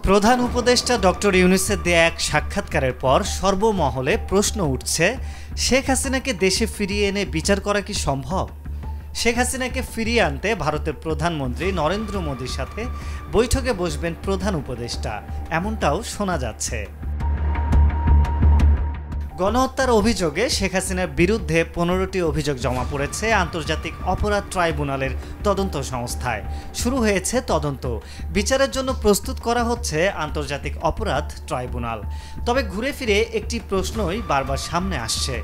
প্রধান উপদেষ্টা ডক্টর ইউনূসের দেয়া এক সাক্ষাৎকারের পর সর্বমহলে প্রশ্ন উঠছে, শেখ হাসিনাকে দেশে ফিরিয়ে এনে বিচার করা কি সম্ভব? শেখ হাসিনাকে ফিরিয়ে আনতে ভারতের প্রধানমন্ত্রী নরেন্দ্র মোদীর সাথে বৈঠকে বসবেন প্রধান উপদেষ্টা, এমনটাও শোনা যাচ্ছে। গণহত্যার অভিযোগে শেখ হাসিনার বিরুদ্ধে 15টি অভিযোগ জমা পড়েছে আন্তর্জাতিক অপরাধ ট্রাইব্যুনালের তদন্ত সংস্থায়। শুরু হয়েছে তদন্ত, বিচারের জন্য প্রস্তুত করা হচ্ছে আন্তর্জাতিক অপরাধ ট্রাইব্যুনাল। তবে ঘুরে ফিরে একটি প্রশ্নই বারবার সামনে আসছে,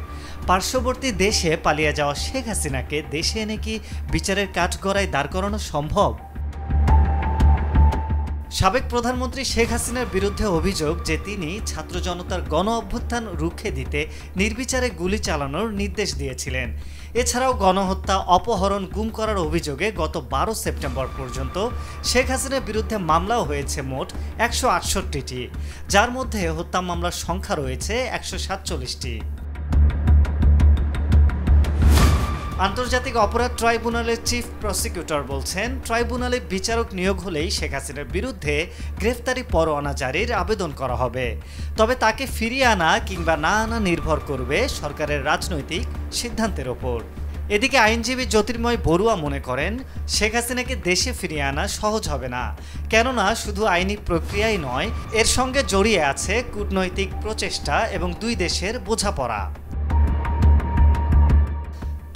পার্শ্ববর্তী দেশে পালিয়ে যাওয়া শেখ হাসিনাকে দেশে এনে কি বিচারের কাঠগড়ায় দাঁড় করানো সম্ভব? সাবেক প্রধানমন্ত্রী শেখ হাসিনার বিরুদ্ধে অভিযোগ যে তিনি ছাত্র জনতার গণ অভ্যুত্থান রুখে দিতে নির্বিচারে গুলি চালানোর নির্দেশ দিয়েছিলেন। এছাড়াও গণহত্যা, অপহরণ, গুম করার অভিযোগে গত 12 সেপ্টেম্বর পর্যন্ত শেখ হাসিনার বিরুদ্ধে মামলাও হয়েছে মোট 168টি, যার মধ্যে হত্যা মামলার সংখ্যা রয়েছে 147টি। আন্তর্জাতিক অপরাধ ট্রাইব্যুনালের চিফ প্রসিকিউটর বলছেন, ট্রাইব্যুনালে বিচারক নিয়োগ হলেই শেখ হাসিনার বিরুদ্ধে গ্রেফতারি পরোয়ানা জারির আবেদন করা হবে। তবে তাকে ফিরিয়ে আনা কিংবা না আনা নির্ভর করবে সরকারের রাজনৈতিক সিদ্ধান্তের ওপর। এদিকে আইনজীবী জ্যোতির্ময় বড়ুয়া মনে করেন, শেখ হাসিনাকে দেশে ফিরিয়ে আনা সহজ হবে না, কেননা শুধু আইনি প্রক্রিয়াই নয়, এর সঙ্গে জড়িয়ে আছে কূটনৈতিক প্রচেষ্টা এবং দুই দেশের বোঝাপড়া।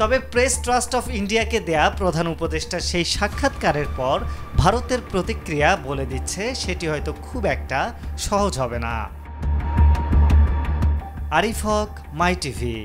তবে প্রেস ট্রাস্ট অফ ইন্ডিয়াকে দেয়া প্রধান উপদেষ্টার সেই সাক্ষাৎকারের পর ভারতের প্রতিক্রিয়া বলে দিচ্ছে সেটি হয়তো খুব একটা সহজ হবে না। আরিফ হক, মাই টিভি।